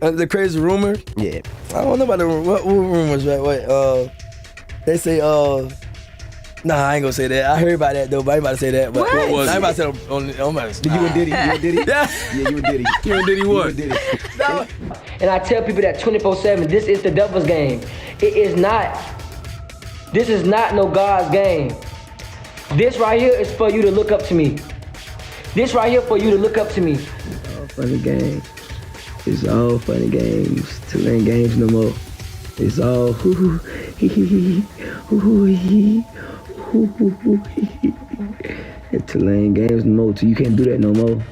The crazy rumor? Yeah. I don't know about the what rumors, right? Wait, they say, nah, I ain't gonna say that. I heard about that though, but I ain't about to say that. But What was I ain't about it? to say on my. Did you and Diddy? You and Diddy? Yeah. Yeah, you and Diddy. You and Diddy what? You and Diddy. No. And I tell people that 24/7, this is the devil's game. It is not. This is not no God's game. This right here is for you to look up to me. This right here for you to look up to me. All funny games. It's all funny games. Till ain't games no more. It's all hoo hee hee hoo hee hoo hoo hee. Till ain't games no more. Till you can't do that no more.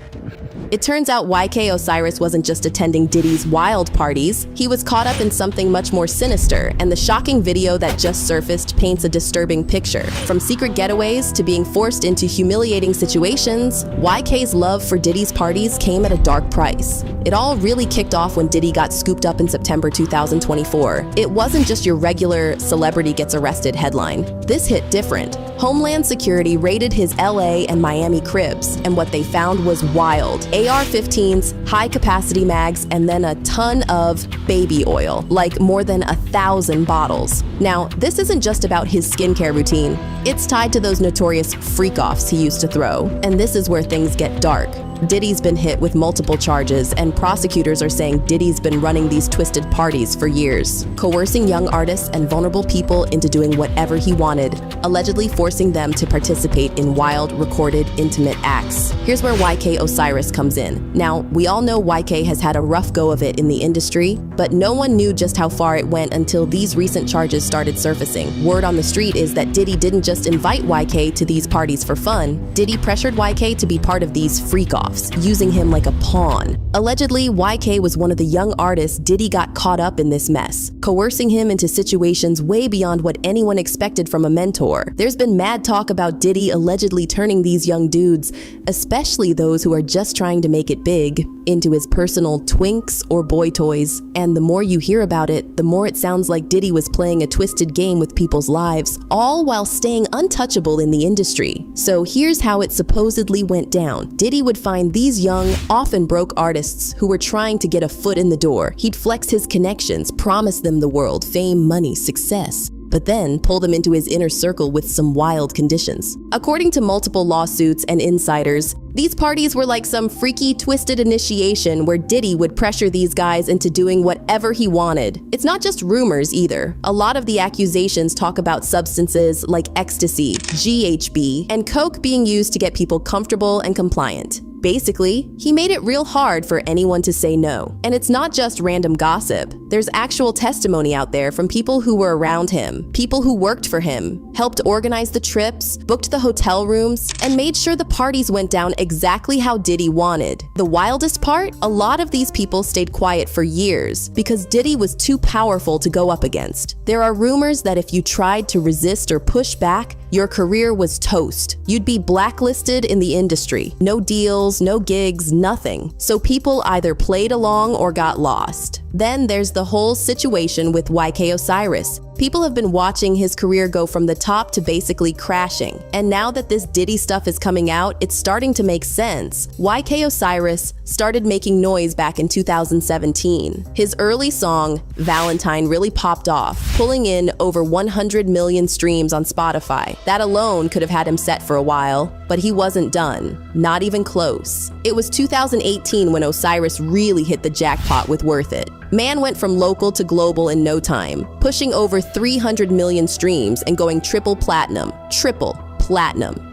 It turns out YK Osiris wasn't just attending Diddy's wild parties, he was caught up in something much more sinister, and the shocking video that just surfaced paints a disturbing picture. From secret getaways to being forced into humiliating situations, YK's love for Diddy's parties came at a dark price. It all really kicked off when Diddy got scooped up in September 2024. It wasn't just your regular celebrity gets arrested headline. This hit different. Homeland Security raided his LA and Miami cribs, and what they found was wild. AR-15s, high-capacity mags, and then a ton of baby oil, like more than 1,000 bottles. Now, this isn't just about his skincare routine. It's tied to those notorious freak-offs he used to throw. And this is where things get dark. Diddy's been hit with multiple charges, and prosecutors are saying Diddy's been running these twisted parties for years, coercing young artists and vulnerable people into doing whatever he wanted, allegedly forcing them to participate in wild, recorded, intimate acts. Here's where YK Osiris comes in. Now, we all know YK has had a rough go of it in the industry, but no one knew just how far it went until these recent charges started surfacing. Word on the street is that Diddy didn't just invite YK to these parties for fun. Diddy pressured YK to be part of these freak-offs, using him like a pawn. Allegedly, YK was one of the young artists Diddy got caught up in this mess, coercing him into situations way beyond what anyone expected from a mentor. There's been mad talk about Diddy allegedly turning these young dudes, especially those who are just trying to make it big, into his personal twinks or boy toys. And the more you hear about it, the more it sounds like Diddy was playing a twisted game with people's lives, all while staying untouchable in the industry. So here's how it supposedly went down. Diddy would find these young, often broke artists who were trying to get a foot in the door. He'd flex his connections, promise them the world, fame, money, success, but then pull them into his inner circle with some wild conditions. According to multiple lawsuits and insiders, these parties were like some freaky, twisted initiation where Diddy would pressure these guys into doing whatever he wanted. It's not just rumors either. A lot of the accusations talk about substances like ecstasy, GHB, and coke being used to get people comfortable and compliant. Basically, he made it real hard for anyone to say no. And it's not just random gossip. There's actual testimony out there from people who were around him, people who worked for him, helped organize the trips, booked the hotel rooms, and made sure the parties went down exactly how Diddy wanted. The wildest part? A lot of these people stayed quiet for years because Diddy was too powerful to go up against. There are rumors that if you tried to resist or push back, your career was toast. You'd be blacklisted in the industry. No deals, no gigs, nothing. So people either played along or got lost. Then there's the whole situation with YK Osiris. People have been watching his career go from the top to basically crashing. And now that this Diddy stuff is coming out, it's starting to make sense. YK Osiris started making noise back in 2017. His early song, Valentine, really popped off, pulling in over 100 million streams on Spotify. That alone could have had him set for a while, but he wasn't done. Not even close. It was 2018 when Osiris really hit the jackpot with Worth It. Man went from local to global in no time, pushing over 300 million streams and going triple platinum.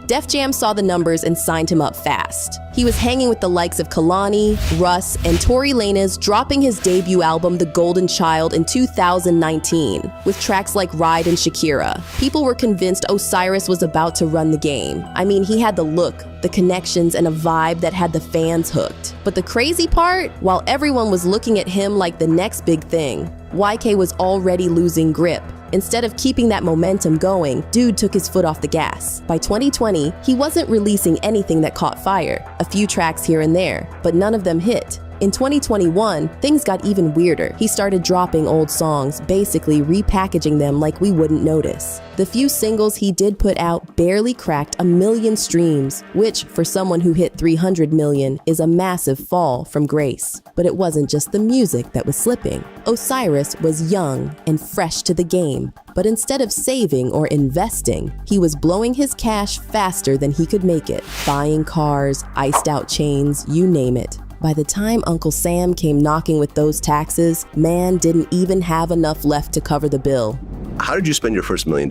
Def Jam saw the numbers and signed him up fast. He was hanging with the likes of Kalani, Russ, and Tory Lanez, dropping his debut album, The Golden Child, in 2019, with tracks like Ride and Shakira. People were convinced Osiris was about to run the game. I mean, he had the look, the connections, and a vibe that had the fans hooked. But the crazy part? While everyone was looking at him like the next big thing, YK was already losing grip. Instead of keeping that momentum going, dude took his foot off the gas. By 2020, he wasn't releasing anything that caught fire. A few tracks here and there, but none of them hit. In 2021, things got even weirder. He started dropping old songs, basically repackaging them like we wouldn't notice. The few singles he did put out barely cracked 1 million streams, which, for someone who hit 300 million, is a massive fall from grace. But it wasn't just the music that was slipping. Osiris was young and fresh to the game, but instead of saving or investing, he was blowing his cash faster than he could make it, buying cars, iced out chains, you name it. By the time Uncle Sam came knocking with those taxes, man didn't even have enough left to cover the bill. How did you spend your first $1 million?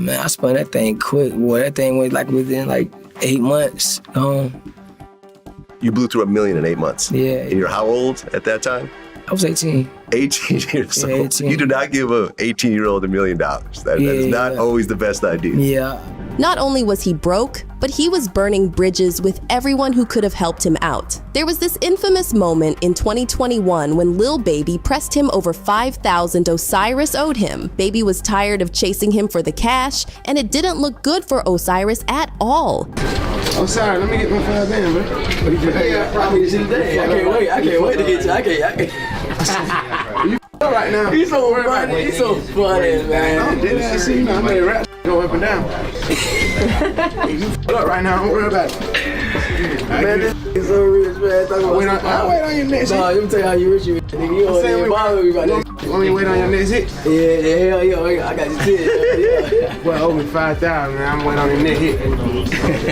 Man, I spun that thing quick. Boy, that thing was like within like 8 months. You blew through $1 million in 8 months. Yeah. And you're how old at that time? I was 18. 18 years old. Yeah, 18. You do not give a 18-year-old $1 million. That is not always the best idea. Yeah. Not only was he broke, but he was burning bridges with everyone who could have helped him out. There was this infamous moment in 2021 when Lil Baby pressed him over $5,000 Osiris owed him. Baby was tired of chasing him for the cash, and it didn't look good for Osiris at all. I'm sorry, let me get my 5 in, bro. Yeah, probably today. I can't wait to get you. I can't. You right now. He's so funny. He's so funny, man. I did that. See, I made rap go up and down. You up right now. Don't worry about it. Man, this is so rich, man. I'll wait on your next hit. No, let me tell you how you rich you is. Nigga, you don't even bother me about that. Want me to wait on your next hit? Yeah, hell yeah. I got you shit. Yeah. Boy, owe me 5,000, man. I'm waiting on your next hit.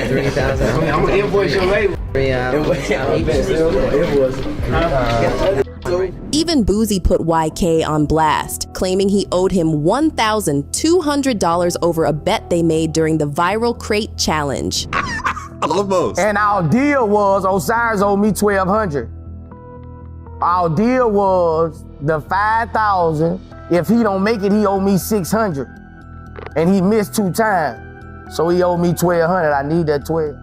3,000. I'm gonna invoice your label. Even Boozy put YK on blast, claiming he owed him $1,200 over a bet they made during the viral crate challenge. Almost. And our deal was Osiris owed me $1,200. Our deal was the 5,000. If he don't make it, he owe me 600. And he missed 2 times. So he owed me 1,200. I need that 12.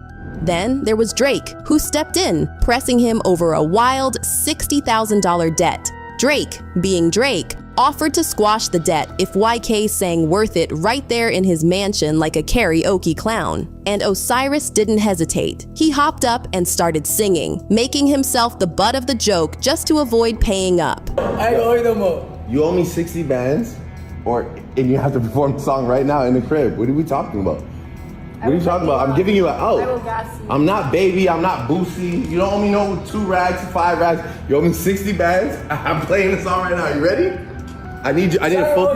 Then there was Drake, who stepped in, pressing him over a wild $60,000 debt. Drake, being Drake, offered to squash the debt if YK sang Worth It right there in his mansion like a karaoke clown. And Osiris didn't hesitate. He hopped up and started singing, making himself the butt of the joke just to avoid paying up. I ain't gonna no more. You owe me 60 bands, and you have to perform the song right now in the crib. What are we talking about? What are you talking about? I'm giving you an out. I'm not Baby, I'm not Boosie. You don't owe me no 2 rags, 5 rags. You owe me 60 bands. I'm playing the song right now. You ready? I need a full.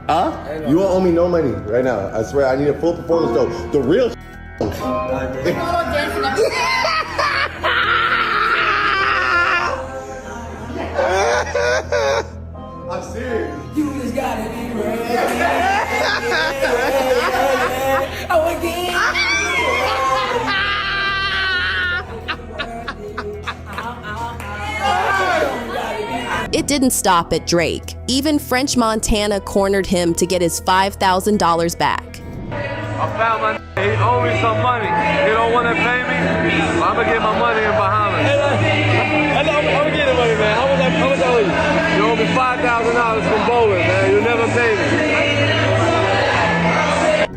Huh? You won't owe me no money right now. I swear, I need a full performance though. The real. I'm serious. You just got it, man. It didn't stop at Drake. Even French Montana cornered him to get his $5,000 back. I found my he owe me some money. He don't want to pay me. I'm gonna get my money in Bahamas. I'm gonna get the money, man. How much I owe you? You owe me $5,000 from bowling, man. You never pay me.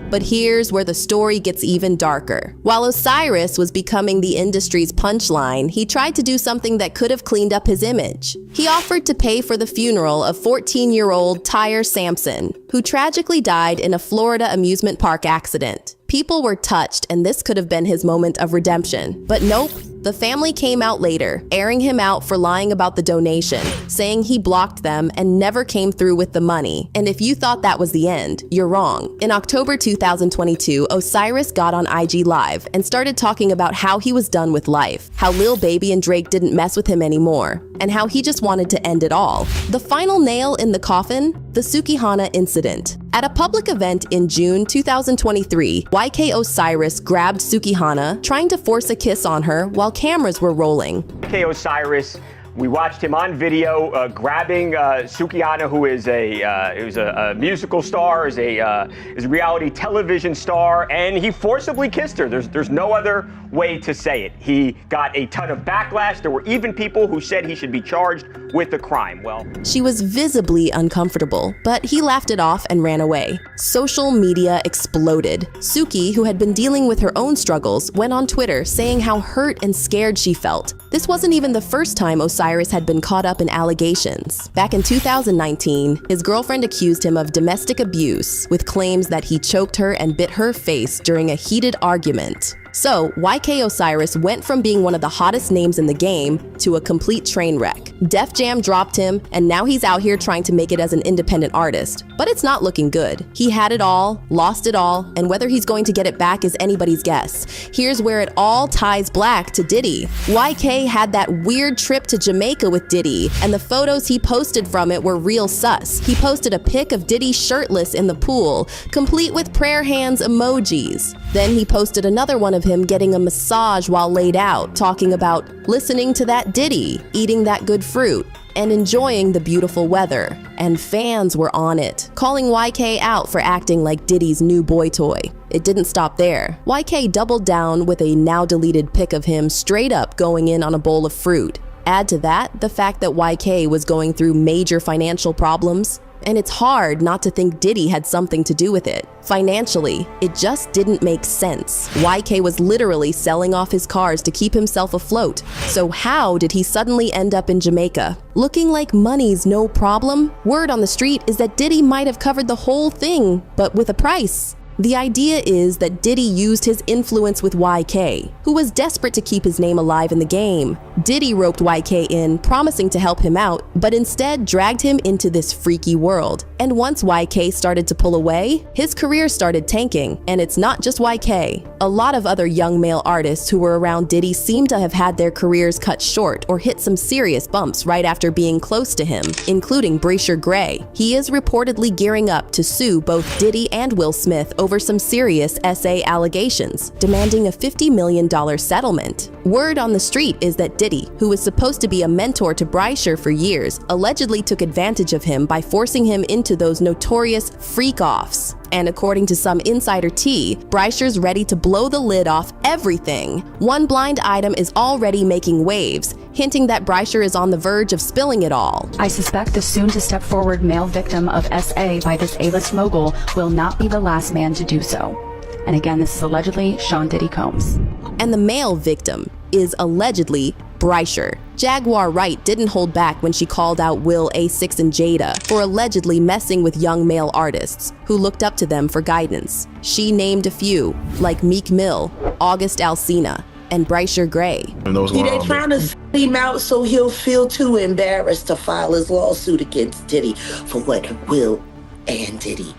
But here's where the story gets even darker. While Osiris was becoming the industry's punchline, he tried to do something that could have cleaned up his image. He offered to pay for the funeral of 14-year-old Tyre Sampson, who tragically died in a Florida amusement park accident. People were touched, and this could have been his moment of redemption. But nope. The family came out later, airing him out for lying about the donation, saying he blocked them and never came through with the money. And if you thought that was the end, you're wrong. In October 2022, Osiris got on IG Live and started talking about how he was done with life, how Lil Baby and Drake didn't mess with him anymore, and how he just wanted to end it all. The final nail in the coffin? The Sukihana incident. At a public event in June 2023, YK Osiris grabbed Sukihana, trying to force a kiss on her while cameras were rolling. YK Osiris We watched him on video grabbing Sukihana, who is a musical star, is a reality television star, and he forcibly kissed her. There's no other way to say it. He got a ton of backlash. There were even people who said he should be charged with the crime. Well, she was visibly uncomfortable, but he laughed it off and ran away. Social media exploded. Suki, who had been dealing with her own struggles, went on Twitter saying how hurt and scared she felt. This wasn't even the first time Osiris had been caught up in allegations. Back in 2019, his girlfriend accused him of domestic abuse with claims that he choked her and bit her face during a heated argument. So, YK Osiris went from being one of the hottest names in the game to a complete train wreck. Def Jam dropped him, and now he's out here trying to make it as an independent artist. But it's not looking good. He had it all, lost it all, and whether he's going to get it back is anybody's guess. Here's where it all ties black to Diddy. YK had that weird trip to Jamaica with Diddy, and the photos he posted from it were real sus. He posted a pic of Diddy shirtless in the pool, complete with prayer hands emojis. Then he posted another one of him getting a massage while laid out, talking about listening to that Diddy, eating that good fruit, and enjoying the beautiful weather. And fans were on it, calling YK out for acting like Diddy's new boy toy. It didn't stop there. YK doubled down with a now-deleted pic of him straight up going in on a bowl of fruit. Add to that the fact that YK was going through major financial problems, and it's hard not to think Diddy had something to do with it. Financially, it just didn't make sense. YK was literally selling off his cars to keep himself afloat. So how did he suddenly end up in Jamaica? Looking like money's no problem? Word on the street is that Diddy might have covered the whole thing, but with a price. The idea is that Diddy used his influence with YK, who was desperate to keep his name alive in the game. Diddy roped YK in, promising to help him out, but instead dragged him into this freaky world. And once YK started to pull away, his career started tanking. And it's not just YK. A lot of other young male artists who were around Diddy seem to have had their careers cut short or hit some serious bumps right after being close to him, including Brasher Gray. He is reportedly gearing up to sue both Diddy and Will Smith over some serious SA allegations, demanding a $50 million settlement. Word on the street is that Diddy, who was supposed to be a mentor to Brasher for years, allegedly took advantage of him by forcing him into those notorious freak-offs. And according to some insider tea, Brasher's ready to blow the lid off everything. One blind item is already making waves, hinting that Brasher is on the verge of spilling it all. I suspect the soon-to-step-forward male victim of SA by this A-list mogul will not be the last man to do so. And again, this is allegedly Sean Diddy Combs. And the male victim is allegedly Brasher. Jaguar Wright didn't hold back when she called out Will, A6, and Jada for allegedly messing with young male artists who looked up to them for guidance. She named a few, like Meek Mill, August Alsina, and Brasher Gray. They trying to s*** him out so he'll feel too embarrassed to file his lawsuit against Diddy for what Will and Diddy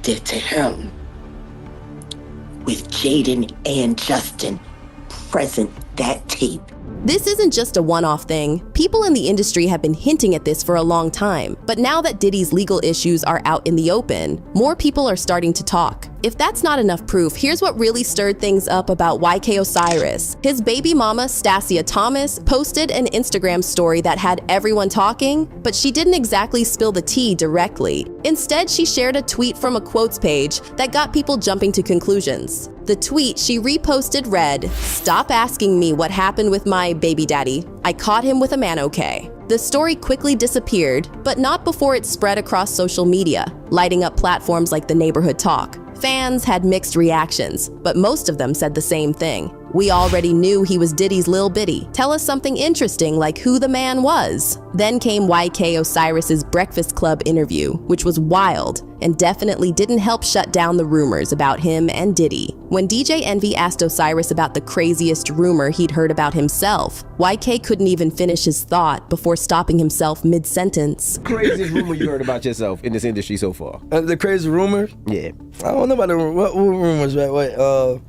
did to him. With Jaden and Justin present that tape. This isn't just a one-off thing. People in the industry have been hinting at this for a long time, but now that Diddy's legal issues are out in the open, more people are starting to talk. If that's not enough proof, here's what really stirred things up about YK Osiris. His baby mama, Stacia Thomas, posted an Instagram story that had everyone talking, but she didn't exactly spill the tea directly. Instead, she shared a tweet from a quotes page that got people jumping to conclusions. The tweet she reposted read, "Stop asking me what happened with my baby daddy. I caught him with a man okay." The story quickly disappeared, but not before it spread across social media, lighting up platforms like The Neighborhood Talk. Fans had mixed reactions, but most of them said the same thing. We already knew he was Diddy's Lil Bitty. Tell us something interesting like who the man was. Then came YK Osiris's Breakfast Club interview, which was wild and definitely didn't help shut down the rumors about him and Diddy. When DJ Envy asked Osiris about the craziest rumor he'd heard about himself, YK couldn't even finish his thought before stopping himself mid-sentence. Craziest rumor you heard about yourself in this industry so far? The crazy rumor? Yeah. I don't know about the what rumors, right? Wait,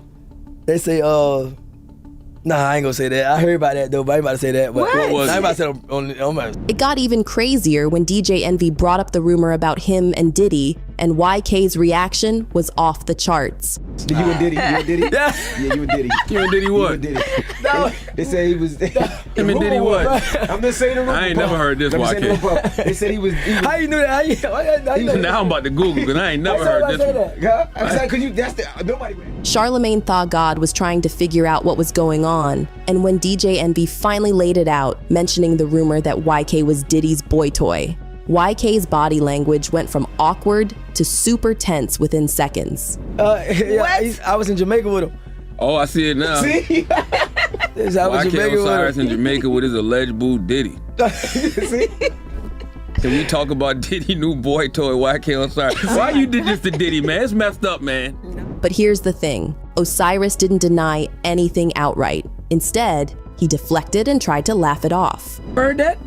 they say, nah, I ain't gonna say that. I heard about that though, but I ain't about to say that. But What was I ain't it? about to say it on my... It got even crazier when DJ Envy brought up the rumor about him and Diddy and YK's reaction was off the charts. You and Diddy, Yeah. Yeah, you and Diddy. You and Diddy what? You and Diddy. No. They said he was. Him and Diddy what? I'm just saying the rumor. I ain't never heard this, YK. They said he was. How you knew that? How you know Now I'm about to Google because I ain't never heard this one. Yeah, because you. That's the nobody. Charlemagne Tha God was trying to figure out what was going on, and when DJ Envy finally laid it out, mentioning the rumor that YK was Diddy's boy toy, YK's body language went from awkward to super tense within seconds. I was in Jamaica with him. Oh, I see it now. See? I was in YK Jamaica Osiris with in him. Jamaica with his alleged boo Diddy. See? Can we talk about Diddy new boy toy YK Osiris? Why you did this to Diddy, man? It's messed up, man. But here's the thing. Osiris didn't deny anything outright. Instead, he deflected and tried to laugh it off. Heard that?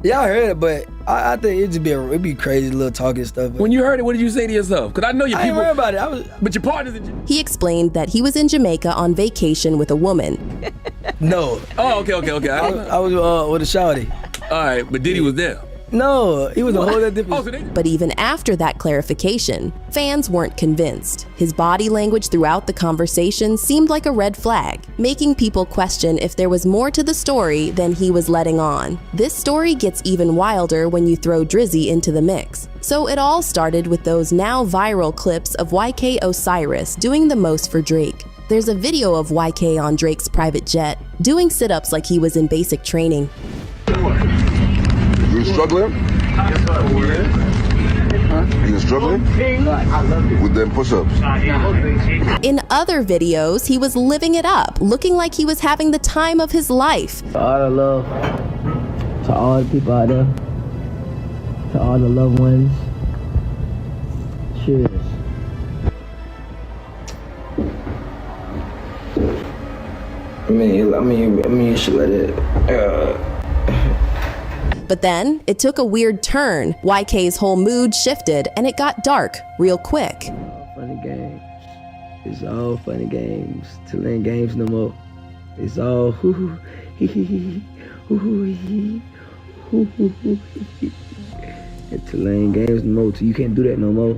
Yeah, I heard it, but I think it'd be crazy little talking stuff. When you heard it, what did you say to yourself? Because I know your I people. ain't worried about it. But your partners. He explained that he was in Jamaica on vacation with a woman. No. Oh, okay. I was with a shawty. All right, but Diddy was there. No, he was a whole lot different. But even after that clarification, fans weren't convinced. His body language throughout the conversation seemed like a red flag, making people question if there was more to the story than he was letting on. This story gets even wilder when you throw Drizzy into the mix. So it all started with those now viral clips of YK Osiris doing the most for Drake. There's a video of YK on Drake's private jet, doing sit-ups like he was in basic training. You struggling? You struggling? With them push-ups? In other videos, he was living it up, looking like he was having the time of his life. All the love to all the people out there, to all the loved ones. Cheers. I mean, you should let it. But then, it took a weird turn. YK's whole mood shifted, and it got dark real quick. Funny games. It's all funny games. Till ain't games no more. It's all hoo hee hee hoo hee hoo hoo hee. Till ain't games no more. Till you can't do that no more.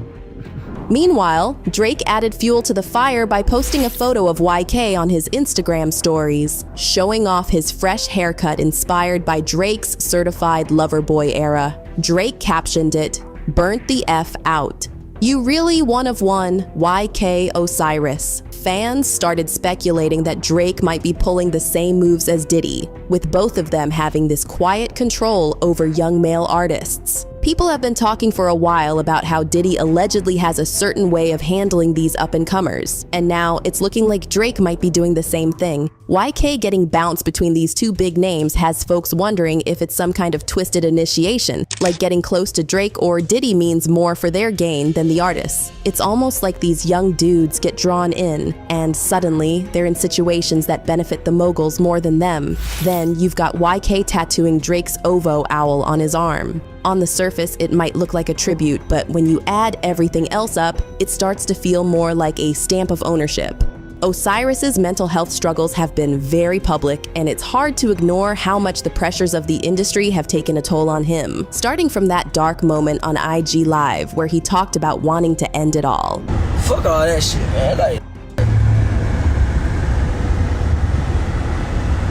Meanwhile, Drake added fuel to the fire by posting a photo of YK on his Instagram stories, showing off his fresh haircut inspired by Drake's certified lover boy era. Drake captioned it, "Burnt the F out. You really one of one, YK Osiris." Fans started speculating that Drake might be pulling the same moves as Diddy, with both of them having this quiet control over young male artists. People have been talking for a while about how Diddy allegedly has a certain way of handling these up-and-comers, and now it's looking like Drake might be doing the same thing. YK getting bounced between these two big names has folks wondering if it's some kind of twisted initiation, like getting close to Drake or Diddy means more for their gain than the artists. It's almost like these young dudes get drawn in, and suddenly they're in situations that benefit the moguls more than them. Then you've got YK tattooing Drake's ovo owl on his arm. On the surface, it might look like a tribute, but when you add everything else up, it starts to feel more like a stamp of ownership. Osiris's mental health struggles have been very public, and it's hard to ignore how much the pressures of the industry have taken a toll on him, starting from that dark moment on IG Live where he talked about wanting to end it all. Fuck all that shit, man.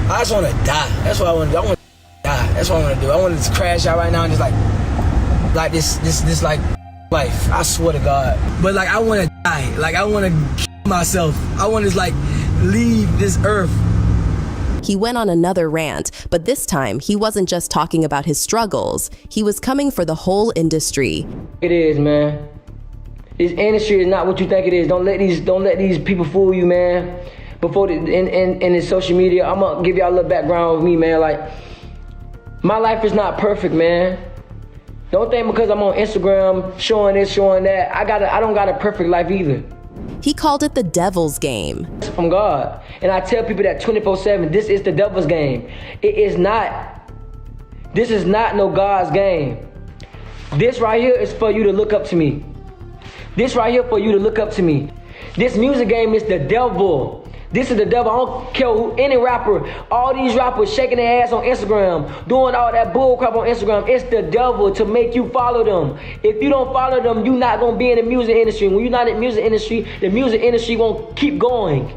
I just want to die. That's what I want to do. I want to die. That's what I want to do. I want to just crash out right now and just like this like life. I swear to God. But like I want to die. Like I want to kill myself. I want to like leave this earth. He went on another rant, but this time he wasn't just talking about his struggles. He was coming for the whole industry. It is, man. This industry is not what you think it is. Don't let these people fool you, man. Before in the social media, I'm gonna give y'all a little background of me, man. Like, my life is not perfect, man. Don't think because I'm on Instagram showing this, showing that, I don't got a perfect life either. He called it the devil's game. From God. And I tell people that 24/7, this is the devil's game. This is not no God's game. This right here is for you to look up to me. This right here for you to look up to me. This music game is the devil. This is the devil. I don't care who, any rapper, all these rappers shaking their ass on Instagram, doing all that bull crap on Instagram. It's the devil to make you follow them. If you don't follow them, you're not gonna be in the music industry. When you're not in the music industry, the music industry won't keep going.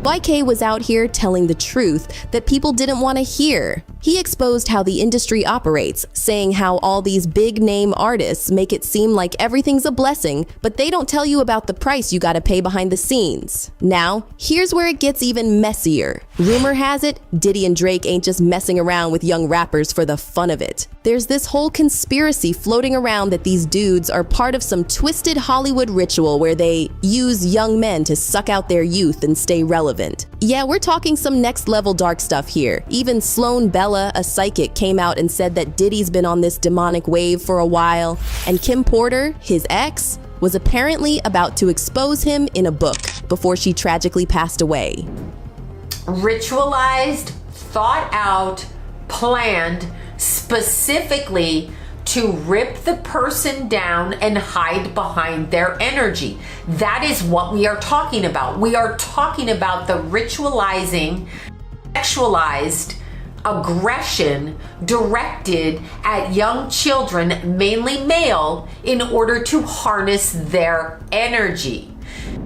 YK was out here telling the truth that people didn't want to hear. He exposed how the industry operates, saying how all these big-name artists make it seem like everything's a blessing, but they don't tell you about the price you gotta pay behind the scenes. Now, here's where it gets even messier. Rumor has it, Diddy and Drake ain't just messing around with young rappers for the fun of it. There's this whole conspiracy floating around that these dudes are part of some twisted Hollywood ritual where they use young men to suck out their youth and stay relevant. Yeah, we're talking some next-level dark stuff here. Even Sloan Bella, a psychic, came out and said that Diddy's been on this demonic wave for a while, and Kim Porter, his ex, was apparently about to expose him in a book before she tragically passed away. Ritualized, thought out, planned specifically to rip the person down and hide behind their energy. That is what we are talking about. We are talking about the ritualizing, sexualized aggression directed at young children, mainly male, in order to harness their energy.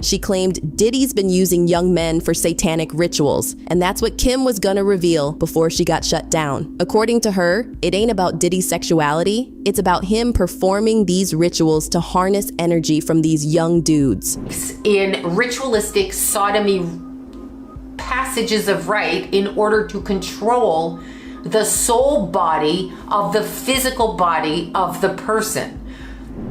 She claimed Diddy's been using young men for satanic rituals, and that's what Kim was gonna reveal before she got shut down. According to her, it ain't about Diddy's sexuality, it's about him performing these rituals to harness energy from these young dudes. In ritualistic sodomy passages of rite in order to control the soul body of the physical body of the person.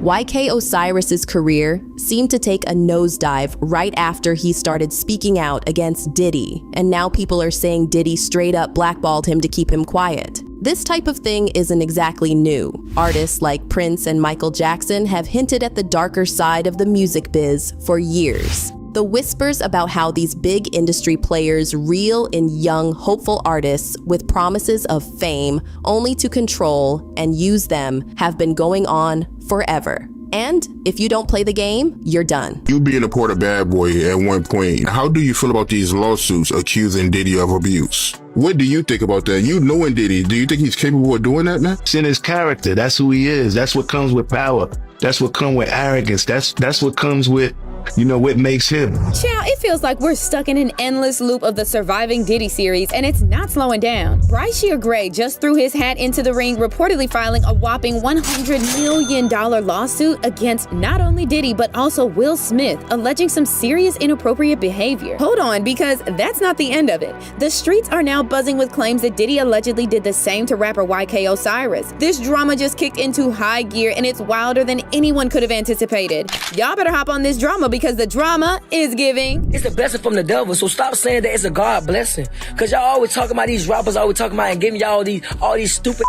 YK Osiris's career seemed to take a nosedive right after he started speaking out against Diddy, and now people are saying Diddy straight up blackballed him to keep him quiet. This type of thing isn't exactly new. Artists like Prince and Michael Jackson have hinted at the darker side of the music biz for years. The whispers about how these big industry players reel in young, hopeful artists with promises of fame only to control and use them have been going on forever. And if you don't play the game, you're done. You being a part of Bad Boy at one point, how do you feel about these lawsuits accusing Diddy of abuse? What do you think about that? You knowing Diddy, do you think he's capable of doing that, man? It's in his character. That's who he is. That's what comes with power. That's what comes with arrogance. That's what comes with, you know, what makes him. Child, it feels like we're stuck in an endless loop of the Surviving Diddy series, and it's not slowing down. Bryshere Gray just threw his hat into the ring, reportedly filing a whopping $100 million lawsuit against not only Diddy, but also Will Smith, alleging some serious inappropriate behavior. Hold on, because that's not the end of it. The streets are now buzzing with claims that Diddy allegedly did the same to rapper YK Osiris. This drama just kicked into high gear, and it's wilder than anyone could have anticipated. Y'all better hop on this drama, because the drama is giving. It's a blessing from the devil, so stop saying that it's a God blessing. Cause y'all always talking about these rappers, always talking about and giving y'all all these stupid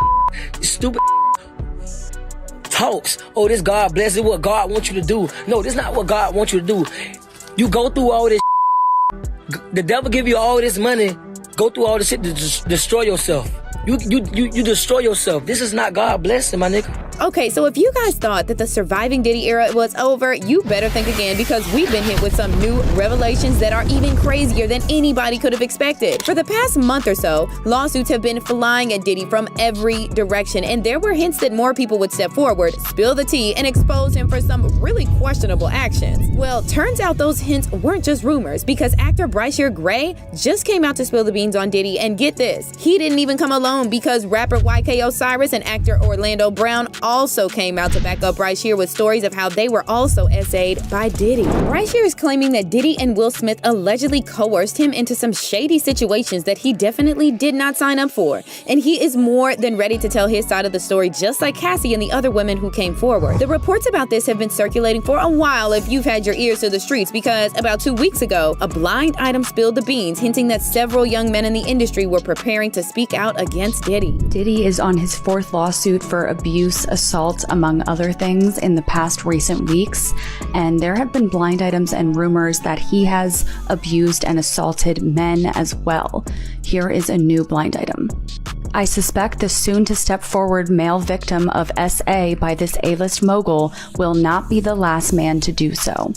talks. Oh, this God blessing, what God wants you to do. No, this is not what God wants you to do. You go through all this. The devil give you all this money. Go through all this shit to destroy yourself. You destroy yourself. This is not God blessing, my nigga. Okay, so if you guys thought that the Surviving Diddy era was over, you better think again, because we've been hit with some new revelations that are even crazier than anybody could have expected. For the past month or so, lawsuits have been flying at Diddy from every direction, and there were hints that more people would step forward, spill the tea, and expose him for some really questionable actions. Well, turns out those hints weren't just rumors, because actor Bryshere Gray just came out to spill the beans on Diddy, and get this, he didn't even come alone, because rapper YK Osiris and actor Orlando Brown also came out to back up Bryshere with stories of how they were also essayed by Diddy. Bryshere is claiming that Diddy and Will Smith allegedly coerced him into some shady situations that he definitely did not sign up for. And he is more than ready to tell his side of the story, just like Cassie and the other women who came forward. The reports about this have been circulating for a while if you've had your ears to the streets, because about 2 weeks ago, a blind item spilled the beans, hinting that several young men in the industry were preparing to speak out against Diddy. Diddy is on his 4th lawsuit for abuse, assault, among other things, in the past recent weeks, and there have been blind items and rumors that he has abused and assaulted men as well. Here is a new blind item. I suspect the soon-to-step-forward male victim of SA by this A-list mogul will not be the last man to do so.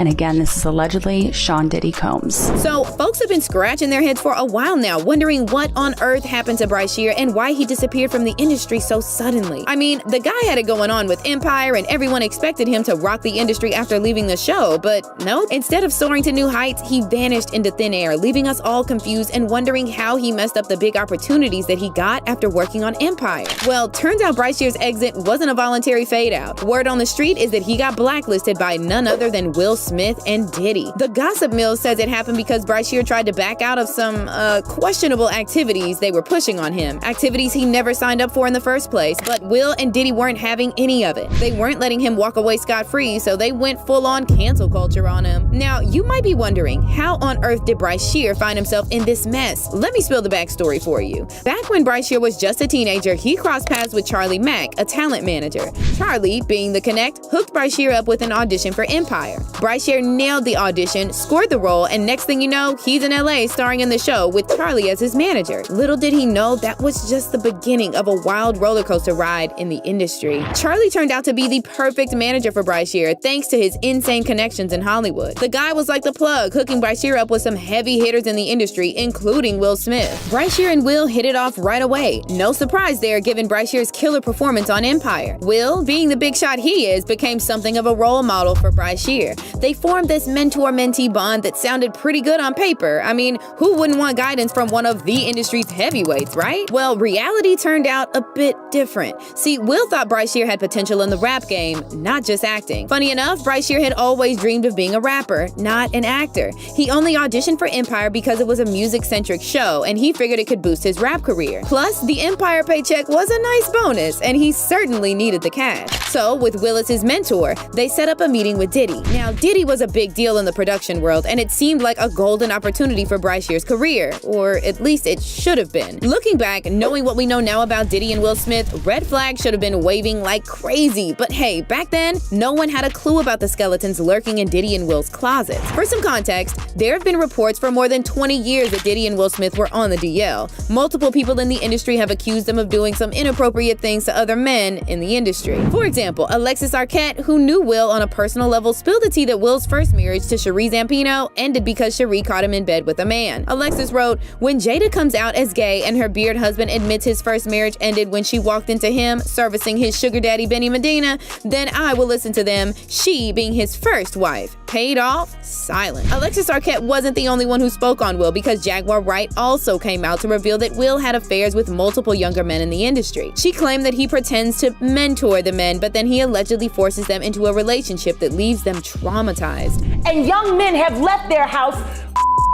And again, this is allegedly Sean Diddy Combs. So, folks have been scratching their heads for a while now, wondering what on earth happened to Bryce Shear and why he disappeared from the industry so suddenly. I mean, the guy had it going on with Empire and everyone expected him to rock the industry after leaving the show, but no, instead of soaring to new heights, he vanished into thin air, leaving us all confused and wondering how he messed up the big opportunities that he got after working on Empire. Well, turns out Bryce Shear's exit wasn't a voluntary fade out. Word on the street is that he got blacklisted by none other than Will Smith and Diddy. The gossip mill says it happened because Bryce Shear tried to back out of some questionable activities they were pushing on him. Activities he never signed up for in the first place, but Will and Diddy weren't having any of it. They weren't letting him walk away scot-free, so they went full-on cancel culture on him. Now, you might be wondering, how on earth did Bryce Shear find himself in this mess? Let me spill the backstory for you. Back when Bryce Shear was just a teenager, he crossed paths with Charlie Mack, a talent manager. Charlie, being the connect, hooked Bryce Shear up with an audition for Empire. Bryce Shear nailed the audition, scored the role, and next thing you know, he's in LA starring in the show with Charlie as his manager. Little did he know that was just the beginning of a wild roller coaster ride in the industry. Charlie turned out to be the perfect manager for Bryce Shear thanks to his insane connections in Hollywood. The guy was like the plug, hooking Bryce Shear up with some heavy hitters in the industry, including Will Smith. Bryce Shear and Will hit it off right away. No surprise there, given Bryce Shear's killer performance on Empire. Will, being the big shot he is, became something of a role model for Bryce Shear. They formed this mentor-mentee bond that sounded pretty good on paper. I mean, who wouldn't want guidance from one of the industry's heavyweights, right? Well, reality turned out a bit different. See, Will thought Bryce Shear had potential in the rap game, not just acting. Funny enough, Bryce Shear had always dreamed of being a rapper, not an actor. He only auditioned for Empire because it was a music-centric show, and he figured it could boost his rap career. Plus, the Empire paycheck was a nice bonus, and he certainly needed the cash. So, with Will as his mentor, they set up a meeting with Diddy. Now, Diddy was a big deal in the production world, and it seemed like a golden opportunity for Bryce Shear's career, or at least it should have been. Looking back, knowing what we know now about Diddy and Will Smith, red flags should have been waving like crazy. But hey, back then, no one had a clue about the skeletons lurking in Diddy and Will's closets. For some context, there have been reports for more than 20 years that Diddy and Will Smith were on the DL. Multiple people in the industry have accused them of doing some inappropriate things to other men in the industry. For example, Alexis Arquette, who knew Will on a personal level, spilled the tea that Will's first marriage to Cherie Zampino ended because Cherie caught him in bed with a man. Alexis wrote, "When Jada comes out as gay and her beard husband admits his first marriage ended when she walked into him servicing his sugar daddy Benny Medina, then I will listen to them, she being his first wife. Paid off? Silent." Alexis Arquette wasn't the only one who spoke on Will, because Jaguar Wright also came out to reveal that Will had affairs with multiple younger men in the industry. She claimed that he pretends to mentor the men, but then he allegedly forces them into a relationship that leaves them traumatized. And young men have left their house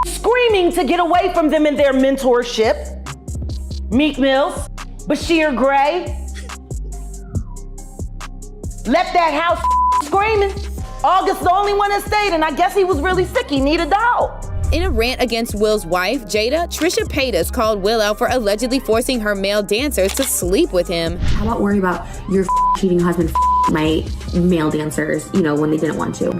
screaming to get away from them in their mentorship. Meek Mills, Bashir Gray, left that house screaming. August the only one that stayed, and I guess he was really sick. He needed a dog. In a rant against Will's wife, Jada, Trisha Paytas called Will out for allegedly forcing her male dancers to sleep with him. How about worry about your cheating husband my male dancers, when they didn't want to?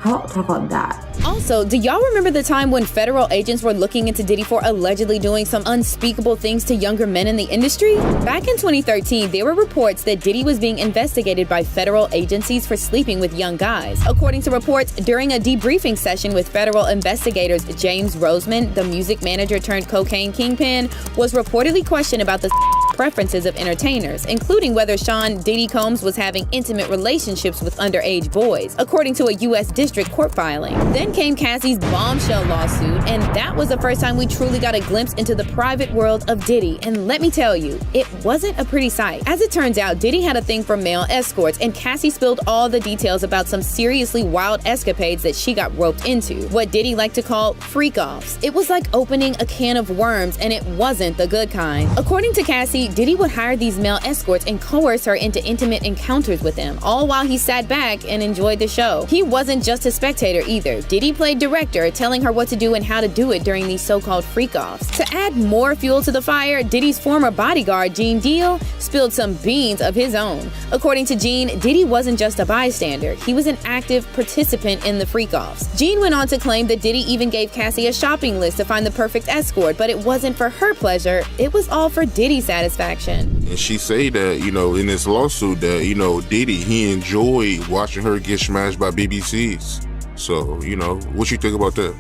How about talk about that? Also, do y'all remember the time when federal agents were looking into Diddy for allegedly doing some unspeakable things to younger men in the industry? Back in 2013, there were reports that Diddy was being investigated by federal agencies for sleeping with young guys. According to reports, during a debriefing session with federal investigators, James Roseman, the music manager turned cocaine kingpin, was reportedly questioned about the preferences of entertainers, including whether Sean Diddy Combs was having intimate relationships with underage boys, according to a U.S. district court filing. Then came Cassie's bombshell lawsuit, and that was the first time we truly got a glimpse into the private world of Diddy. And let me tell you, it wasn't a pretty sight. As it turns out, Diddy had a thing for male escorts, and Cassie spilled all the details about some seriously wild escapades that she got roped into, what Diddy liked to call freak-offs. It was like opening a can of worms, and it wasn't the good kind. According to Cassie, Diddy would hire these male escorts and coerce her into intimate encounters with them, all while he sat back and enjoyed the show. He wasn't just a spectator either. Diddy played director, telling her what to do and how to do it during these so-called freak-offs. To add more fuel to the fire, Diddy's former bodyguard, Gene Deal, spilled some beans of his own. According to Gene, Diddy wasn't just a bystander. He was an active participant in the freak-offs. Gene went on to claim that Diddy even gave Cassie a shopping list to find the perfect escort, but it wasn't for her pleasure. It was all for Diddy's satisfaction. And she say that, in this lawsuit that, Diddy, he enjoyed watching her get smashed by BBCs. So, you know, what you think about that?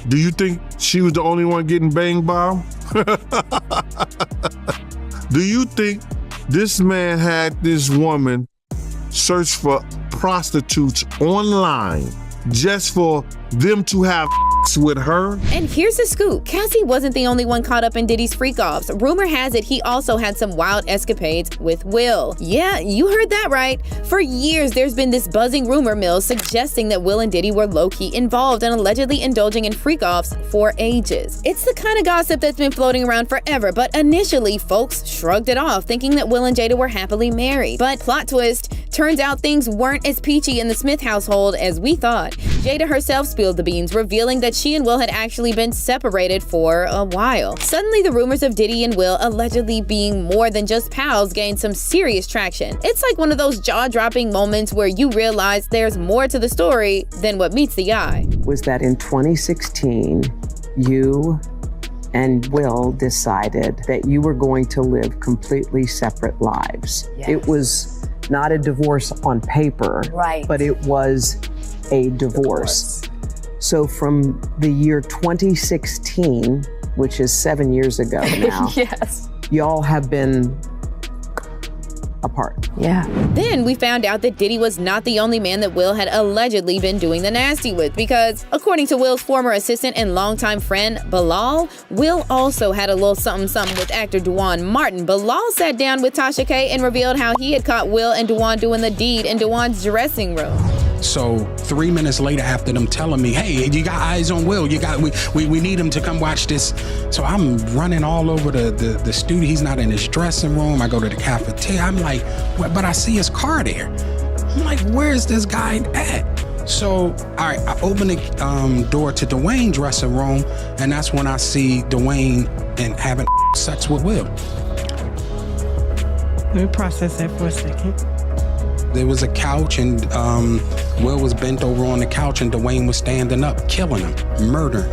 Do you think she was the only one getting banged by him? Do you think this man had this woman search for prostitutes online just for them to have with her? And here's the scoop. Cassie wasn't the only one caught up in Diddy's freak-offs. Rumor has it he also had some wild escapades with Will. Yeah, you heard that right. For years, there's been this buzzing rumor mill suggesting that Will and Diddy were low-key involved and allegedly indulging in freak-offs for ages. It's the kind of gossip that's been floating around forever, but initially, folks shrugged it off, thinking that Will and Jada were happily married. But plot twist, turns out things weren't as peachy in the Smith household as we thought. Jada herself spilled the beans, revealing that she and Will had actually been separated for a while. Suddenly, the rumors of Diddy and Will allegedly being more than just pals gained some serious traction. It's like one of those jaw-dropping moments where you realize there's more to the story than what meets the eye. Was that in 2016, you and Will decided that you were going to live completely separate lives. Yes. It was not a divorce on paper, right, but it was a divorce. So from the year 2016, which is 7 years ago now, yes, y'all have been apart. Yeah. Then we found out that Diddy was not the only man that Will had allegedly been doing the nasty with, because according to Will's former assistant and longtime friend, Bilal, Will also had a little something with actor Dewan Martin. Bilal sat down with Tasha K and revealed how he had caught Will and Dewan doing the deed in Dewan's dressing room. So 3 minutes later, after them telling me, hey, you got eyes on Will, we need him to come watch this. So I'm running all over the studio. He's not in his dressing room. I go to the cafeteria. I'm like, but I see his car there. I'm like, where's this guy at? So, all right, I open the door to Dwayne's dressing room, and that's when I see Dwayne and having sex with Will. Let me process that for a second. There was a couch, and Will was bent over on the couch, and Dwayne was standing up, killing him. Murder.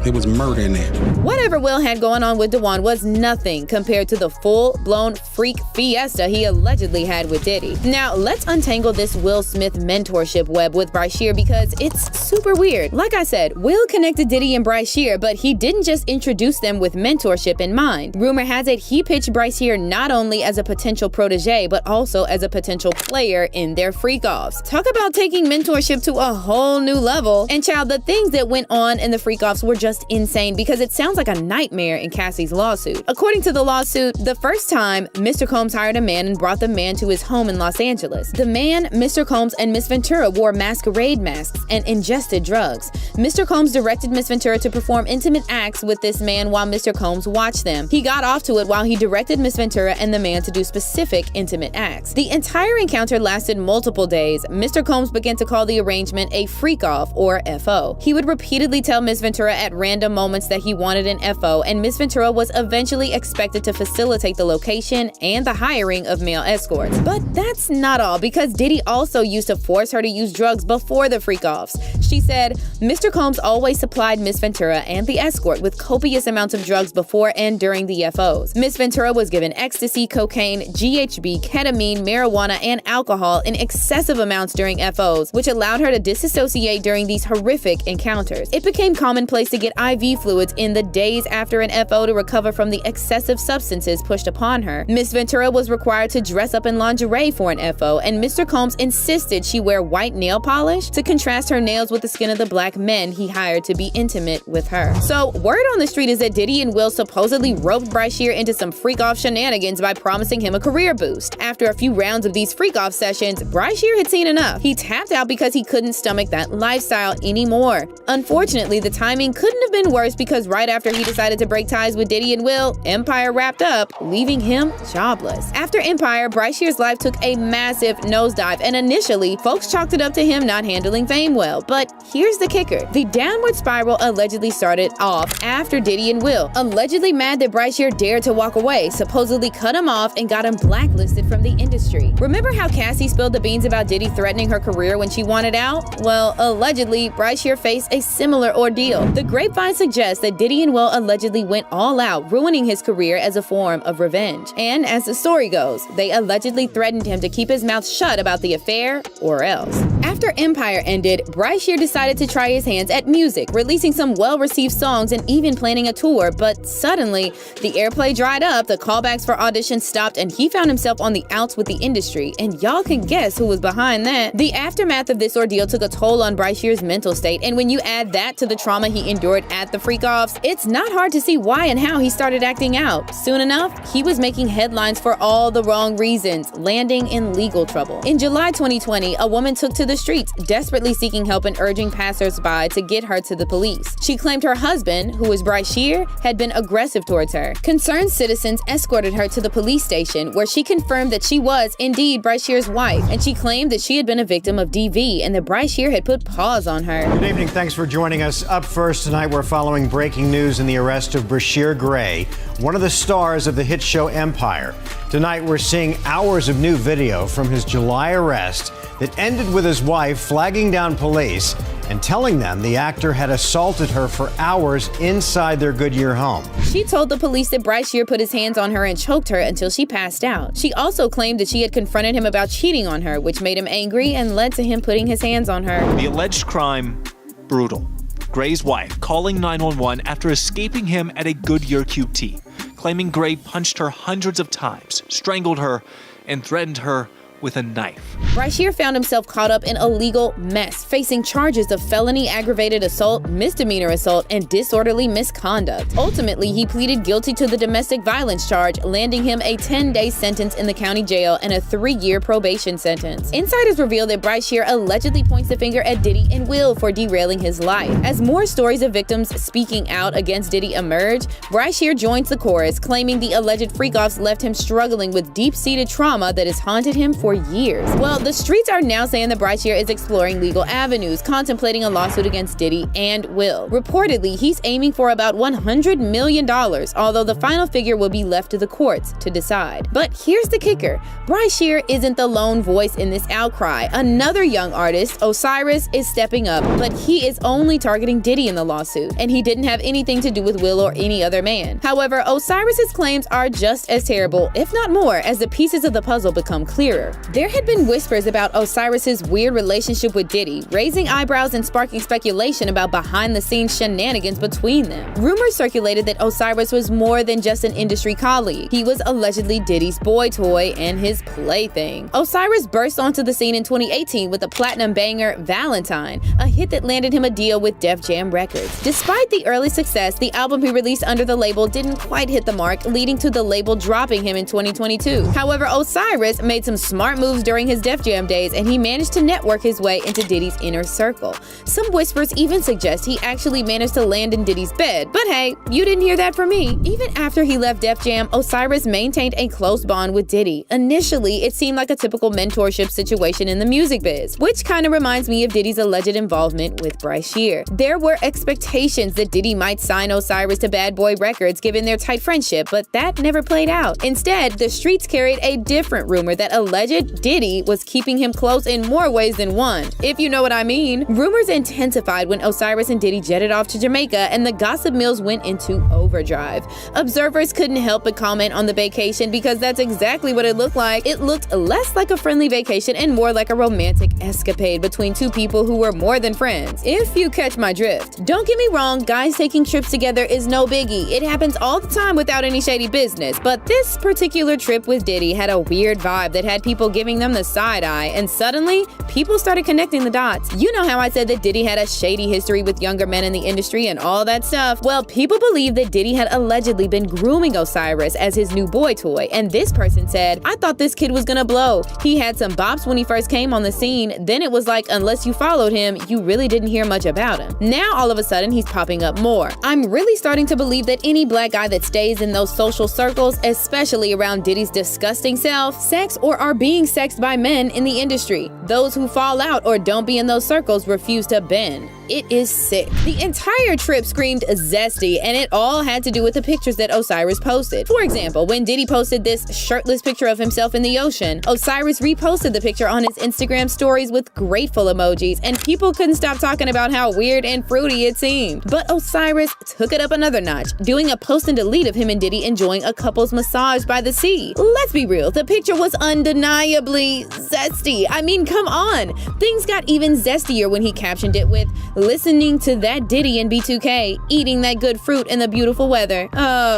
It was murder in there. Whatever Will had going on with Dewan was nothing compared to the full-blown freak fiesta he allegedly had with Diddy. Now, let's untangle this Will Smith mentorship web with Bryce Shear, because it's super weird. Like I said, Will connected Diddy and Bryce Shear, but he didn't just introduce them with mentorship in mind. Rumor has it he pitched Bryce Shear not only as a potential protege, but also as a potential player in their freak-offs. Talk about taking mentorship to a whole new level. And child, the things that went on in the freak-offs were just insane, because it sounds like a nightmare in Cassie's lawsuit. According to the lawsuit, the first time, Mr. Combs hired a man and brought the man to his home in Los Angeles. The man, Mr. Combs, and Miss Ventura wore masquerade masks and ingested drugs. Mr. Combs directed Miss Ventura to perform intimate acts with this man while Mr. Combs watched them. He got off to it while he directed Miss Ventura and the man to do specific intimate acts. The entire encounter lasted multiple days. Mr. Combs began to call the arrangement a freak-off, or FO. He would repeatedly tell Miss Ventura at random moments that he wanted an FO, and Miss Ventura was eventually expected to facilitate the location and the hiring of male escorts. But that's not all, because Diddy also used to force her to use drugs before the freak-offs. She said, Mr. Combs always supplied Miss Ventura and the escort with copious amounts of drugs before and during the FOs. Miss Ventura was given ecstasy, cocaine, GHB, ketamine, marijuana, and alcohol in excessive amounts during FOs, which allowed her to disassociate during these horrific encounters. It became commonplace to get IV fluids in the days after an FO to recover from the excessive substances pushed upon her. Miss Ventura was required to dress up in lingerie for an FO, and Mr. Combs insisted she wear white nail polish to contrast her nails with the skin of the black men he hired to be intimate with her. So, word on the street is that Diddy and Will supposedly roped Bryce Shear into some freak-off shenanigans by promising him a career boost. After a few rounds of these freak-off sessions, Bryce Shear had seen enough. He tapped out because he couldn't stomach that lifestyle anymore. Unfortunately, the timing couldn't have been worse, because right after he decided to break ties with Diddy and Will, Empire wrapped up, leaving him jobless. After Empire, Bryce Shear's life took a massive nosedive, and initially, folks chalked it up to him not handling fame well. But here's the kicker. The downward spiral allegedly started off after Diddy and Will, allegedly mad that Bryce Shear dared to walk away, supposedly cut him off and got him blacklisted from the industry. Remember how Cassie spilled the beans about Diddy threatening her career when she wanted out? Well, allegedly, Bryce Shear faced a similar ordeal. The grapevine suggests that Diddy and Will allegedly went all out, ruining his career as a form of revenge. And as the story goes, they allegedly threatened him to keep his mouth shut about the affair or else. After Empire ended, Bryce Shear decided to try his hands at music, releasing some well-received songs and even planning a tour, but suddenly, the airplay dried up, the callbacks for auditions stopped, and he found himself on the outs with the industry, and y'all can guess who was behind that. The aftermath of this ordeal took a toll on Bryce Shear's mental state, and when you add that to the trauma he endured at the freak-offs, it's not hard to see why and how he started acting out. Soon enough, he was making headlines for all the wrong reasons, landing in legal trouble. In July 2020, a woman took to the streets, desperately seeking help and urging passersby to get her to the police. She claimed her husband, who was Bryce Shear, had been aggressive towards her. Concerned citizens escorted her to the police station, where she confirmed that she was indeed Bryce Shear's wife, and she claimed that she had been a victim of DV and that Bryce Shear had put paws on her. Good evening, thanks for joining us. Up first tonight, we're following breaking news in the arrest of Brashear Gray, one of the stars of the hit show Empire. Tonight, we're seeing hours of new video from his July arrest that ended with his wife flagging down police and telling them the actor had assaulted her for hours inside their Goodyear home. She told the police that Bryce Shear put his hands on her and choked her until she passed out. She also claimed that she had confronted him about cheating on her, which made him angry and led to him putting his hands on her. The alleged crime, brutal. Gray's wife calling 911 after escaping him at a Goodyear QT, claiming Gray punched her hundreds of times, strangled her, and threatened her with a knife. Bryce Shear found himself caught up in a legal mess, facing charges of felony aggravated assault, misdemeanor assault, and disorderly misconduct. Ultimately, he pleaded guilty to the domestic violence charge, landing him a 10-day sentence in the county jail and a 3-year probation sentence. Insiders reveal that Bryce Shear allegedly points the finger at Diddy and Will for derailing his life. As more stories of victims speaking out against Diddy emerge, Bryce Shear joins the chorus, claiming the alleged freak-offs left him struggling with deep-seated trauma that has haunted him for years. Well, the streets are now saying that Bryce Shear is exploring legal avenues, contemplating a lawsuit against Diddy and Will. Reportedly, he's aiming for about $100 million, although the final figure will be left to the courts to decide. But here's the kicker. Bryce Shear isn't the lone voice in this outcry. Another young artist, Osiris, is stepping up, but he is only targeting Diddy in the lawsuit, and he didn't have anything to do with Will or any other man. However, Osiris's claims are just as terrible, if not more, as the pieces of the puzzle become clearer. There had been whispers about Osiris's weird relationship with Diddy, raising eyebrows and sparking speculation about behind-the-scenes shenanigans between them. Rumors circulated that Osiris was more than just an industry colleague. He was allegedly Diddy's boy toy and his plaything. Osiris burst onto the scene in 2018 with the platinum banger Valentine, a hit that landed him a deal with Def Jam Records. Despite the early success, the album he released under the label didn't quite hit the mark, leading to the label dropping him in 2022. However, Osiris made some smart moves during his Def Jam days, and he managed to network his way into Diddy's inner circle. Some whispers even suggest he actually managed to land in Diddy's bed, but hey, you didn't hear that from me. Even after he left Def Jam, Osiris maintained a close bond with Diddy. Initially, it seemed like a typical mentorship situation in the music biz, which kind of reminds me of Diddy's alleged involvement with Bryce Shear. There were expectations that Diddy might sign Osiris to Bad Boy Records given their tight friendship, but that never played out. Instead, the streets carried a different rumor that alleged Diddy was keeping him close in more ways than one, if you know what I mean. Rumors intensified when Osiris and Diddy jetted off to Jamaica and the gossip mills went into overdrive. Observers couldn't help but comment on the vacation because that's exactly what it looked like. It looked less like a friendly vacation and more like a romantic escapade between two people who were more than friends, if you catch my drift. Don't get me wrong, guys taking trips together is no biggie. It happens all the time without any shady business, but this particular trip with Diddy had a weird vibe that had people giving them the side eye, and suddenly, people started connecting the dots. You know how I said that Diddy had a shady history with younger men in the industry and all that stuff? Well, people believe that Diddy had allegedly been grooming Osiris as his new boy toy, and this person said, "I thought this kid was gonna blow. He had some bops when he first came on the scene, then it was like unless you followed him, you really didn't hear much about him. Now all of a sudden he's popping up more." I'm really starting to believe that any black guy that stays in those social circles, especially around Diddy's disgusting self, sex or are being sexed by men in the industry. Those who fall out or don't be in those circles refuse to bend. It is sick. The entire trip screamed zesty, and it all had to do with the pictures that Osiris posted. For example, when Diddy posted this shirtless picture of himself in the ocean, Osiris reposted the picture on his Instagram stories with grateful emojis, and people couldn't stop talking about how weird and fruity it seemed. But Osiris took it up another notch, doing a post and delete of him and Diddy enjoying a couple's massage by the sea. Let's be real, the picture was undeniable. undeniably zesty. I mean, come on. Things got even zestier when he captioned it with, listening to that Diddy in B2K, eating that good fruit in the beautiful weather.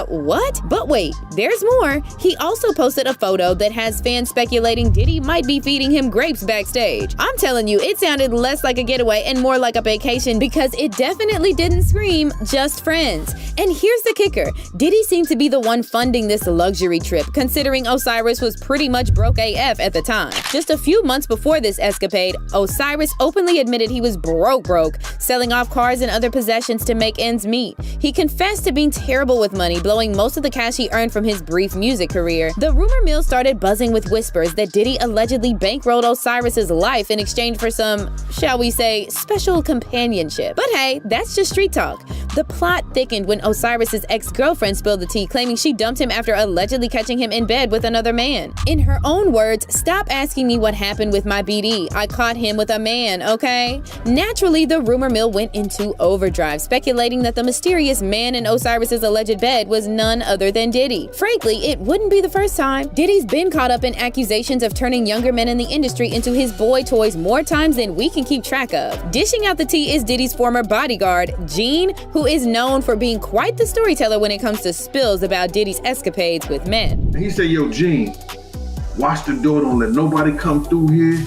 What? But wait, there's more. He also posted a photo that has fans speculating Diddy might be feeding him grapes backstage. I'm telling you, it sounded less like a getaway and more like a vacation because it definitely didn't scream just friends. And here's the kicker. Diddy seemed to be the one funding this luxury trip, considering Osiris was pretty much broke AF at the time. Just a few months before this escapade, Osiris openly admitted he was broke, selling off cars and other possessions to make ends meet. He confessed to being terrible with money, blowing most of the cash he earned from his brief music career. The rumor mill started buzzing with whispers that Diddy allegedly bankrolled Osiris's life in exchange for some, shall we say, special companionship. But hey, that's just street talk. The plot thickened when Osiris's ex-girlfriend spilled the tea, claiming she dumped him after allegedly catching him in bed with another man. In her own words, "Stop asking me what happened with my BD. I caught him with a man, okay?" Naturally, the rumor mill went into overdrive, speculating that the mysterious man in Osiris's alleged bed was none other than Diddy. Frankly, it wouldn't be the first time. Diddy's been caught up in accusations of turning younger men in the industry into his boy toys more times than we can keep track of. Dishing out the tea is Diddy's former bodyguard, Gene, who is known for being quite the storyteller when it comes to spills about Diddy's escapades with men. He said, yo, Gene, watch the door, don't let nobody come through here.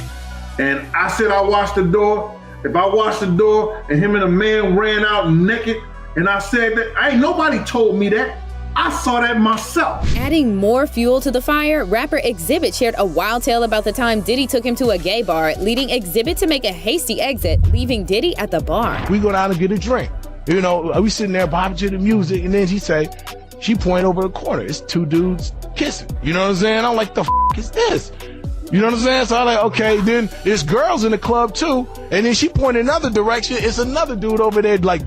And I said I watched the door. If I watched the door and him and a man ran out naked, and I said that, ain't nobody told me that. I saw that myself. Adding more fuel to the fire, rapper Exhibit shared a wild tale about the time Diddy took him to a gay bar, leading Exhibit to make a hasty exit, leaving Diddy at the bar. We go down and get a drink. You know, we sitting there bobbing to the music, and then she point over the corner. It's two dudes kissing. You know what I'm saying? I'm like, the f is this? You know what I'm saying? So I'm like, okay, then there's girls in the club too. And then she pointed another direction. It's another dude over there like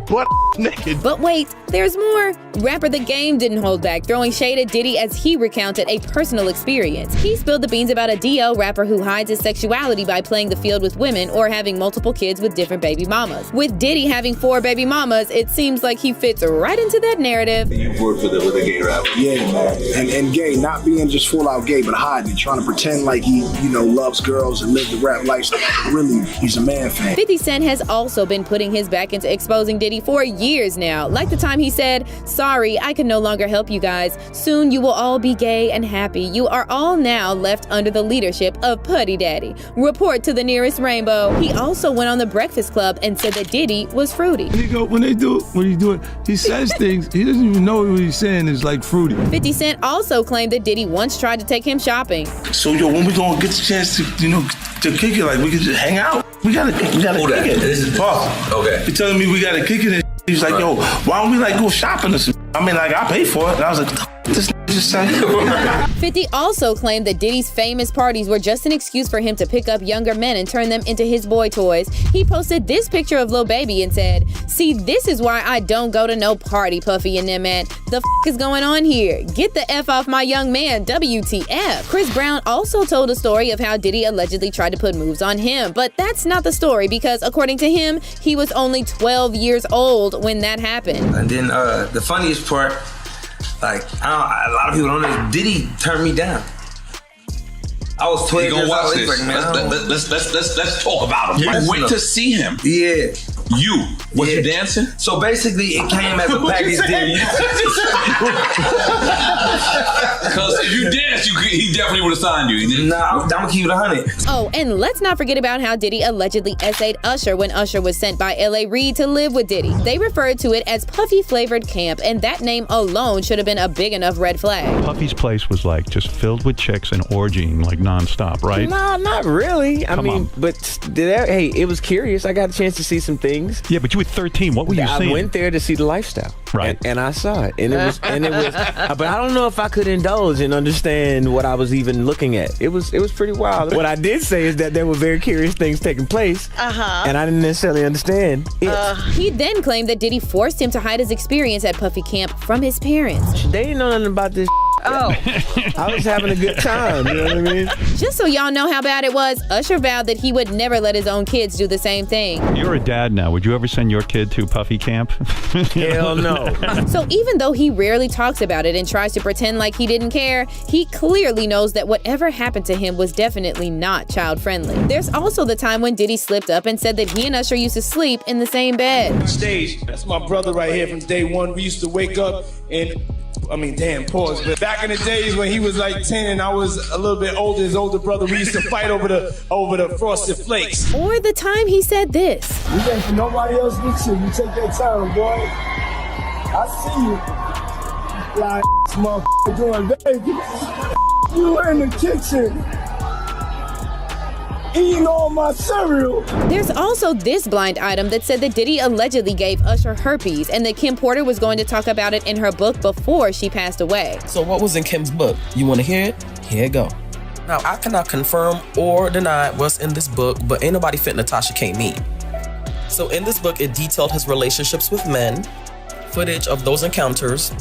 butt naked. But wait, there's more. Rapper The Game didn't hold back, throwing shade at Diddy as he recounted a personal experience. He spilled the beans about a DL rapper who hides his sexuality by playing the field with women or having multiple kids with different baby mamas. With Diddy having 4 baby mamas, it seems like he fits right into that narrative. You work with a gay rapper. Yeah, man. And gay, not being just full out gay, but hiding it, trying to pretend like he, loves girls and lives the rap lifestyle. Really, he's a man fan. 50 Cent has also been putting his back into exposing Diddy for years now. Like the time he said, "Sorry, I can no longer help you guys. Soon you will all be gay and happy. You are all now left under the leadership of Putty Daddy. Report to the nearest rainbow." He also went on The Breakfast Club and said that Diddy was fruity. When he do it, he says things, he doesn't even know what he's saying is like fruity. 50 Cent also claimed that Diddy once tried to take him shopping. So when we gonna get the chance to kick it, like we can just hang out. We gotta kick it. This is Pause. Okay. You're telling me we gotta kick it and he's like, yo, why don't we go shopping or something? I mean, I pay for it. And I was like, this just saying. 50 also claimed that Diddy's famous parties were just an excuse for him to pick up younger men and turn them into his boy toys. He posted this picture of Lil Baby and said, "See, this is why I don't go to no party, Puffy and them, man. The f is going on here? Get the F off my young man, WTF." Chris Brown also told a story of how Diddy allegedly tried to put moves on him, but that's not the story because according to him, he was only 12 years old when that happened. And then the funniest part, like a lot of people don't know, Diddy turned me down. I was 12 years old. He's like, man, let's talk about him. You went to see him. Yeah. Was you dancing? So basically, it came as a package deal. Because if you danced, he definitely would have signed you. Nah, I'm gonna keep it 100. Oh, and let's not forget about how Diddy allegedly essayed Usher when Usher was sent by L.A. Reid to live with Diddy. They referred to it as Puffy Flavored Camp, and that name alone should have been a big enough red flag. Puffy's place was like just filled with chicks and orgying like nonstop, right? Nah, not really. I mean, but hey, it was curious. I got a chance to see some things. Yeah, but you were 13. What were you seeing? I went there to see the lifestyle, right? And I saw it, and it was, but I don't know if I could indulge and understand what I was even looking at. It was pretty wild. What I did say is that there were very curious things taking place, and I didn't necessarily understand it. He then claimed that Diddy forced him to hide his experience at Puffy Camp from his parents. They didn't know nothing about this. Oh. I was having a good time, you know what I mean? Just so y'all know how bad it was, Usher vowed that he would never let his own kids do the same thing. You're a dad now. Would you ever send your kid to Puffy camp? Hell no. So even though he rarely talks about it and tries to pretend like he didn't care, he clearly knows that whatever happened to him was definitely not child-friendly. There's also the time when Diddy slipped up and said that he and Usher used to sleep in the same bed. Stage, that's my brother right here from day one. We used to wake up and pause. But back in the days when he was like 10 and I was a little bit older, his older brother, we used to fight over the frosted flakes. Or the time he said this. You ain't for nobody else but you. You take that time, boy. I see you. Like motherfucker doing baby. You were in the kitchen. Eating all my cereal. There's also this blind item that said that Diddy allegedly gave Usher herpes and that Kim Porter was going to talk about it in her book before she passed away. So what was in Kim's book? You want to hear it? Here it go. Now, I cannot confirm or deny what's in this book, but ain't nobody fit Natasha K. me. So in this book, it detailed his relationships with men, footage of those encounters.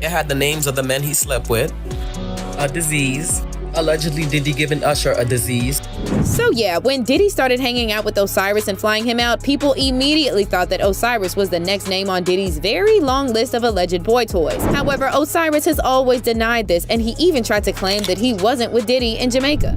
It had the names of the men he slept with, a disease, allegedly Diddy giving Usher a disease. So yeah, when Diddy started hanging out with Osiris and flying him out, people immediately thought that Osiris was the next name on Diddy's very long list of alleged boy toys. However, Osiris has always denied this, and he even tried to claim that he wasn't with Diddy in Jamaica.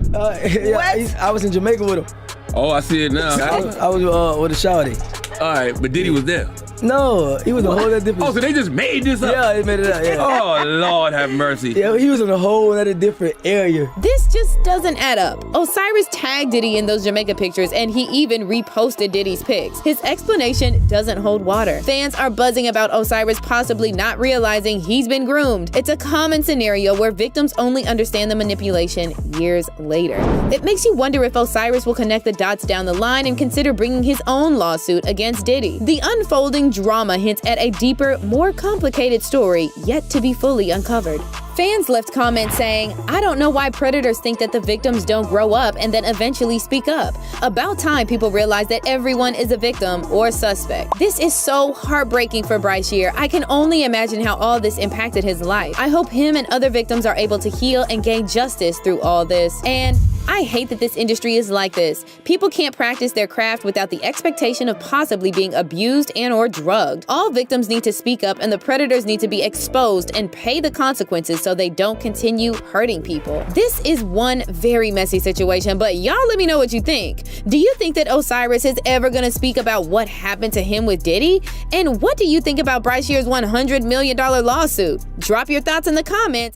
I was in Jamaica with him. Oh, I see it now. I was with a shawty. All right, but Diddy was there. No, he was a whole other different. Oh, so they just made this up? Yeah, they made it up, yeah. Oh, Lord have mercy. Yeah, he was in a whole other different area. This just doesn't add up. Osiris tagged Diddy in those Jamaica pictures, and he even reposted Diddy's pics. His explanation doesn't hold water. Fans are buzzing about Osiris possibly not realizing he's been groomed. It's a common scenario where victims only understand the manipulation years later. It makes you wonder if Osiris will connect the dots down the line and consider bringing his own lawsuit against Diddy. The unfolding drama hints at a deeper, more complicated story yet to be fully uncovered. Fans left comments saying, "I don't know why predators think that the victims don't grow up and then eventually speak up. About time people realize that everyone is a victim or suspect." This is so heartbreaking for Bryce Shear. I can only imagine how all this impacted his life. I hope him and other victims are able to heal and gain justice through all this. And I hate that this industry is like this. People can't practice their craft without the expectation of possibly being abused and or drugged. All victims need to speak up and the predators need to be exposed and pay the consequences so they don't continue hurting people. This is one very messy situation, but y'all let me know what you think. Do you think that Osiris is ever gonna speak about what happened to him with Diddy? And what do you think about Bryce Shear's $100 million lawsuit? Drop your thoughts in the comments.